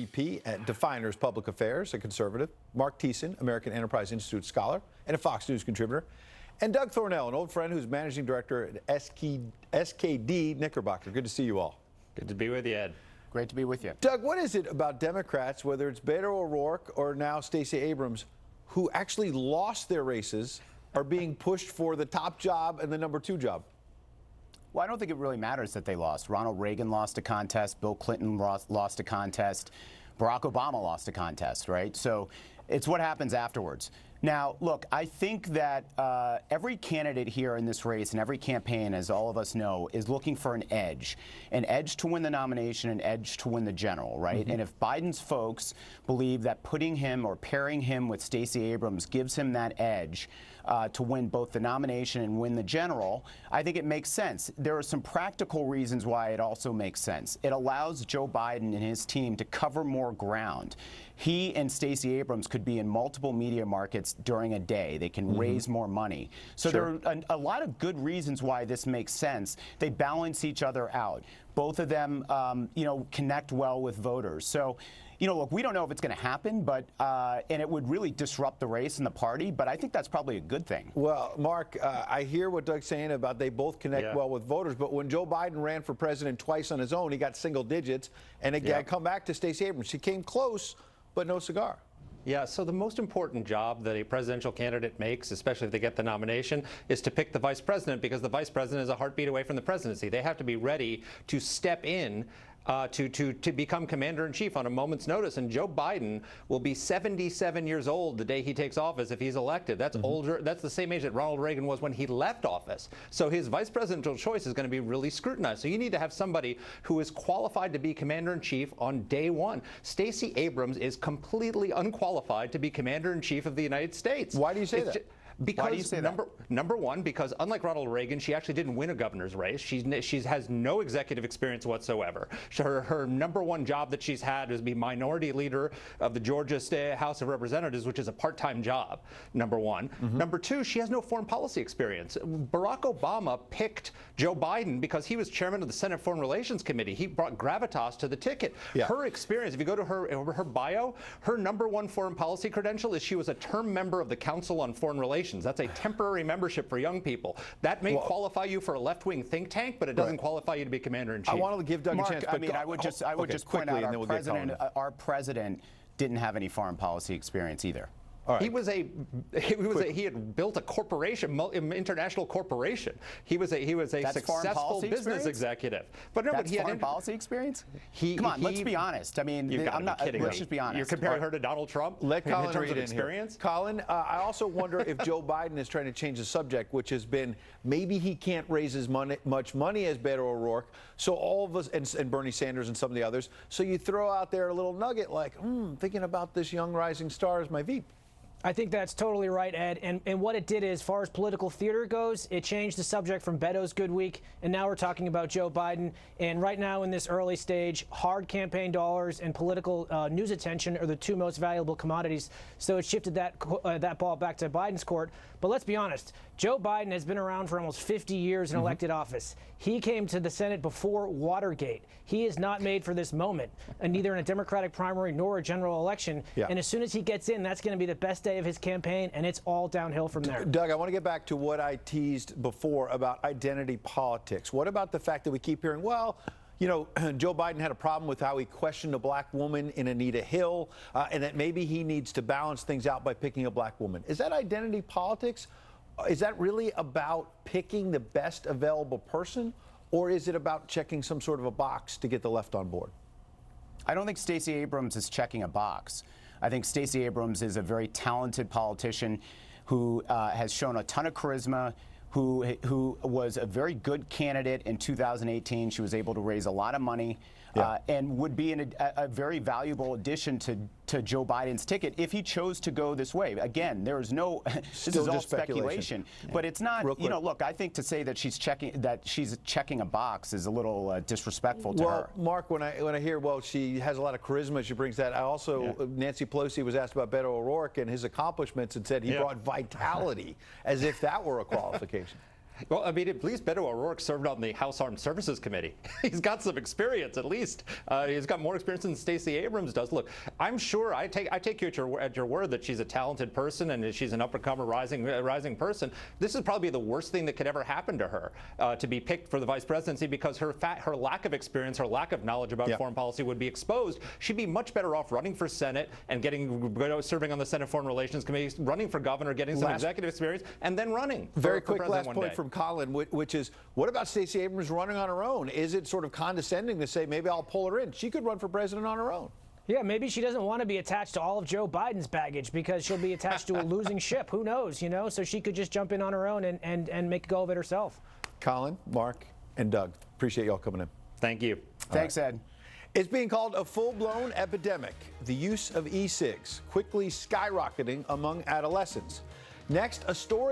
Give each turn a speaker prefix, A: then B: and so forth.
A: VP at Definers Public Affairs, a conservative, Marc Thiessen, American Enterprise Institute scholar, and a Fox News contributor, and Doug Thornell, an old friend who's managing director at SKD Knickerbocker. Good to see you all.
B: Good to be with you, Ed.
C: Great to be with you.
A: Doug, what is it about Democrats, whether it's Beto O'Rourke or now Stacey Abrams, who actually lost their races, are being pushed for the top job and the #2 job?
C: Well, I don't think it really matters that they lost. Ronald Reagan lost a contest. Bill Clinton lost a contest. Barack Obama lost a contest, right? So it's what happens afterwards. Now, look, I think that every candidate here in this race and every campaign, as all of us know, is looking for an edge to win the nomination, an edge to win the general, right? And if Biden's folks believe that putting him or pairing him with Stacey Abrams gives him that edge to win both the nomination and win the general, I think it makes sense. There are some practical reasons why it also makes sense. It allows Joe Biden and his team to cover more ground. He and Stacey Abrams could be in multiple media markets during a day. They can raise more money. So there are a lot of good reasons why this makes sense. They balance each other out. Both of them, connect well with voters. So, look, we don't know if it's going to happen, but and it would really disrupt the race and the party. But I think that's probably a good thing.
A: Well, Mark, I hear what Doug's saying about they both connect well with voters. But when Joe Biden ran for president twice on his own, he got single digits. And again, come back to Stacey Abrams. She came close, but no cigar.
B: Yeah, so the most important job that a presidential candidate makes, especially if they get the nomination, is to pick the vice president, because the vice president is a heartbeat away from the presidency. They have to be ready to step in to become commander-in-chief on a moment's notice. And Joe Biden will be 77 years old the day he takes office if he's elected. That's older. That's the same age that Ronald Reagan was when he left office. So his vice presidential choice is going to be really scrutinized. So you need to have somebody who is qualified to be commander-in-chief on day one. Stacey Abrams is completely unqualified to be commander-in-chief of the United States.
A: Why do you say that?
B: Because
C: Why do you say
B: number one, because unlike Ronald Reagan, she actually didn't win a governor's race. She has no executive experience whatsoever. Her #1 job that she's had is be minority leader of the Georgia State House of Representatives, which is a part-time job, #1. #2, she has no foreign policy experience. Barack Obama picked Joe Biden because he was chairman of the Senate Foreign Relations Committee. He brought gravitas to the ticket. Her experience, if you go to her bio, her #1 foreign policy credential is she was a term member of the Council on Foreign Relations. That's a temporary membership for young people. That may qualify you for a left-wing think tank, but it doesn't qualify you to be commander-in-chief.
A: I want to give Doug
C: Mark,
A: a chance.
C: I mean, I would just point out our president didn't have any foreign policy experience either.
A: Right.
B: He had built a corporation, international corporation. He was a successful business executive. But no,
C: that's
B: but he had
C: foreign policy experience.
B: Come
C: on, let's be honest. I mean,
B: I'm not kidding.
C: Let's just be honest.
B: You're comparing her to Donald Trump.
A: Let Colin
B: in terms
A: read
B: of experience.
A: Colin, I also wonder if Joe Biden is trying to change the subject, which has been maybe he can't raise as much money as Beto O'Rourke. So all of us and Bernie Sanders and some of the others. So you throw out there a little nugget like, thinking about this young rising star as my VP.
D: I think that's totally right, Ed. And what it did is, as far as political theater goes, it changed the subject from Beto's good week, and now we're talking about Joe Biden. And right now in this early stage, hard campaign dollars and political news attention are the two most valuable commodities. So it shifted that ball back to Biden's court. But let's be honest, Joe Biden has been around for almost 50 years in elected office. He came to the Senate before Watergate. He is not made for this moment, and neither in a Democratic primary nor a general election. And as soon as he gets in, that's going to be the best day of his campaign, and it's all downhill from there.
A: Doug, I want to get back to what I teased before about identity politics. What about the fact that we keep hearing, well, Joe Biden had a problem with how he questioned a black woman in Anita Hill, and that maybe he needs to balance things out by picking a black woman. Is that identity politics? Is that really about picking the best available person, or is it about checking some sort of a box to get the left on board?
C: I don't think Stacey Abrams is checking a box. I think Stacey Abrams is a very talented politician who has shown a ton of charisma, who was a very good candidate in 2018. She was able to raise a lot of money and would be a very valuable addition to Joe Biden's ticket if he chose to go this way. Again, there is no, this is all speculation. But it's not, look, I think to say that she's checking a box is a little disrespectful to her.
A: Well, Mark, when I hear, well, she has a lot of charisma, she brings that. I also, Nancy Pelosi was asked about Beto O'Rourke and his accomplishments and said he brought vitality, as if that were a qualification.
B: Well, I mean, at least Beto O'Rourke served on the House Armed Services Committee. He's got some experience, at least. He's got more experience than Stacey Abrams does. Look, I'm sure I take you at your word that she's a talented person and she's an up-and-comer rising person. This is probably the worst thing that could ever happen to her, to be picked for the vice presidency, because her lack of experience, her lack of knowledge about foreign policy would be exposed. She'd be much better off running for Senate and serving on the Senate Foreign Relations Committee, running for governor, getting some executive experience, and then running.
A: Very
B: for
A: quick
B: president
A: last
B: one
A: point
B: day.
A: from Colin, which is, what about Stacey Abrams running on her own? Is it sort of condescending to say, maybe I'll pull her in? She could run for president on her own.
D: Yeah, maybe she doesn't want to be attached to all of Joe Biden's baggage because she'll be attached to a losing ship. Who knows, So she could just jump in on her own and make a go of it herself.
A: Colin, Mark, and Doug, appreciate y'all coming in.
B: Thank you.
C: Thanks, Ed.
A: It's being called a full-blown epidemic. The use of e-cigs quickly skyrocketing among adolescents. Next, a story